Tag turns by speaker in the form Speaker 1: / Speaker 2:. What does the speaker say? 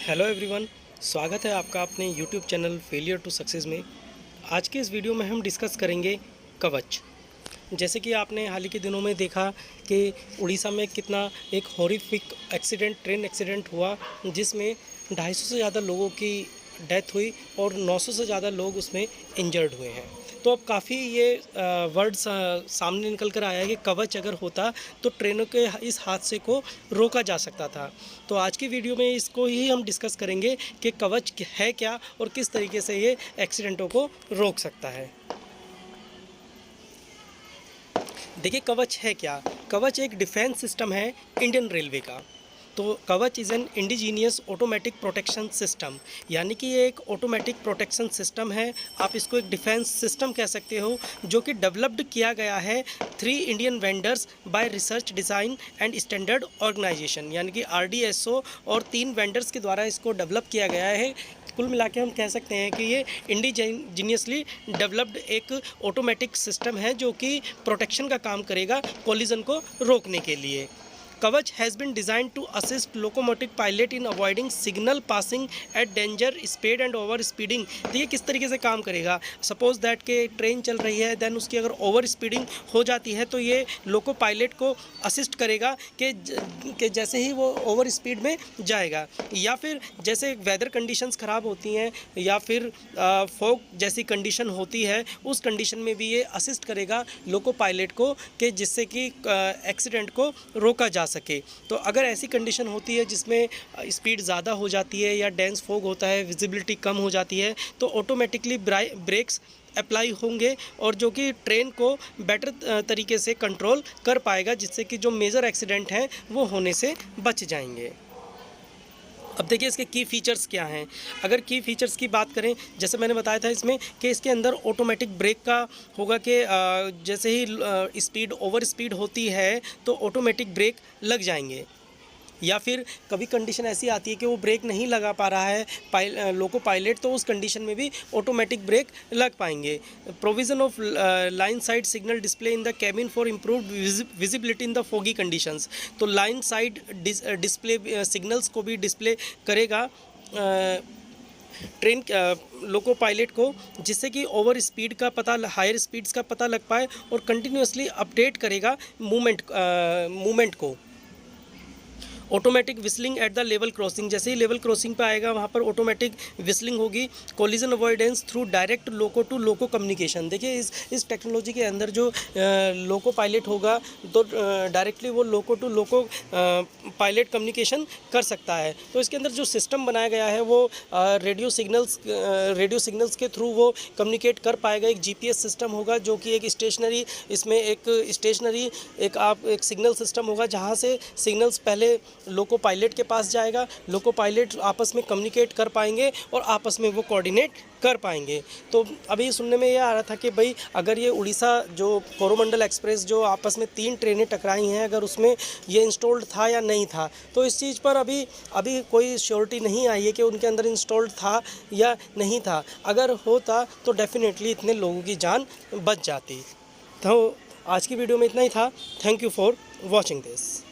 Speaker 1: Hello everyone, स्वागत है आपका अपने YouTube channel failure to success में। आज के इस वीडियो में हम डिस्कस करेंगे कवच। जैसे कि आपने हाल ही के दिनों में देखा कि उड़ीसा में कितना एक हॉरिफिक एक्सीडेंट, ट्रेन एक्सीडेंट हुआ जिसमें 250 से ज़्यादा लोगों की डेथ हुई और 900 से ज़्यादा लोग उसमें इंजर्ड हुए हैं। तो अब काफ़ी ये वर्ड्स सामने निकल कर आया है कि कवच अगर होता तो ट्रेनों के इस हादसे को रोका जा सकता था। तो आज की वीडियो में इसको ही हम डिस्कस करेंगे कि कवच है क्या और किस तरीके से ये एक्सीडेंटों को रोक सकता है। देखिए, कवच है क्या। कवच एक डिफेंस सिस्टम है इंडियन रेलवे का। तो कवच is an indigenous automatic protection system, यानी कि ये एक ऑटोमेटिक प्रोटेक्शन सिस्टम है। आप इसको एक डिफेंस सिस्टम कह सकते हो, जो कि डेवलप्ड किया गया है 3 Indian vendors by research design and standard organisation, यानी कि RDSO और 3 वेंडर्स के द्वारा इसको डेवलप किया गया है। कुल मिला के हम कह सकते हैं कि ये इंडिजीनियसली डेवलप्ड एक ऑटोमेटिक सिस्टम है जो कि प्रोटेक्शन का काम करेगा कोलिजन को रोकने के लिए। Kavach has been designed to assist locomotive pilot in avoiding signal passing at danger speed and over speeding. देखिए किस तरीके से काम करेगा। सपोज़ दैट कि ट्रेन चल रही है, देन उसकी अगर ओवर स्पीडिंग हो जाती है तो ये लोको पायलट को असिस्ट करेगा कि जैसे ही वो ओवर स्पीड में जाएगा, या फिर जैसे वेदर कंडीशंस ख़राब होती हैं या फिर फॉग जैसी कंडीशन होती है, उस कंडीशन में भी ये असिस्ट करेगा लोको पायलट को कि जिससे कि एक्सीडेंट को रोका जा सके। तो अगर ऐसी कंडीशन होती है जिसमें स्पीड ज़्यादा हो जाती है या डेंस फॉग होता है, विजिबिलिटी कम हो जाती है, तो ऑटोमेटिकली ब्रेक्स अप्लाई होंगे और जो कि ट्रेन को बेटर तरीके से कंट्रोल कर पाएगा, जिससे कि जो मेजर एक्सीडेंट हैं वो होने से बच जाएंगे। अब देखिए इसके की फ़ीचर्स क्या हैं। अगर की फ़ीचर्स की बात करें, जैसे मैंने बताया था इसमें कि इसके अंदर ऑटोमेटिक ब्रेक का होगा कि जैसे ही स्पीड ओवर स्पीड होती है तो ऑटोमेटिक ब्रेक लग जाएंगे, या फिर कभी कंडीशन ऐसी आती है कि वो ब्रेक नहीं लगा पा रहा है लोको पायलट, तो उस कंडीशन में भी ऑटोमेटिक ब्रेक लग पाएंगे। Provision of line side signal display in the cabin for improved visibility in the foggy conditions. तो लाइन साइड डिस्प्ले सिग्नल्स को भी डिस्प्ले करेगा ट्रेन लोको पायलट को, जिससे कि ओवर स्पीड का पता, हायर स्पीड्स का पता लग पाए और कंटिन्यूसली अपडेट करेगा मूवमेंट को। Automatic whistling at the level crossing, जैसे ही लेवल क्रॉसिंग पे आएगा वहाँ पर ऑटोमेटिक विस्लिंग होगी। Collision avoidance through direct loco to loco communication. देखिए इस टेक्नोलॉजी के अंदर जो लोको पायलट होगा तो डायरेक्टली वो लोको टू लोको पायलट कम्युनिकेशन कर सकता है। तो इसके अंदर जो सिस्टम बनाया गया है वो रेडियो सिग्नल्स के थ्रू वो कम्युनिकेट कर पाएगा। एक GPS सिस्टम होगा जो कि एक स्टेशनरी एक सिग्नल सिस्टम होगा, जहाँ से सिग्नल्स पहले लोको पायलट के पास जाएगा, लोको पायलट आपस में कम्युनिकेट कर पाएंगे और आपस में वो कोऑर्डिनेट कर पाएंगे। तो अभी सुनने में ये आ रहा था कि भाई अगर ये उड़ीसा जो कोरोमंडल एक्सप्रेस जो आपस में 3 ट्रेनें टकराई हैं, अगर उसमें ये इंस्टॉल्ड था या नहीं था, तो इस चीज़ पर अभी कोई श्योरिटी नहीं आई है कि उनके अंदर इंस्टॉल्ड था या नहीं था। अगर होता तो डेफिनेटली इतने लोगों की जान बच जाती। तो आज की वीडियो में इतना ही था। Thank you for watching this.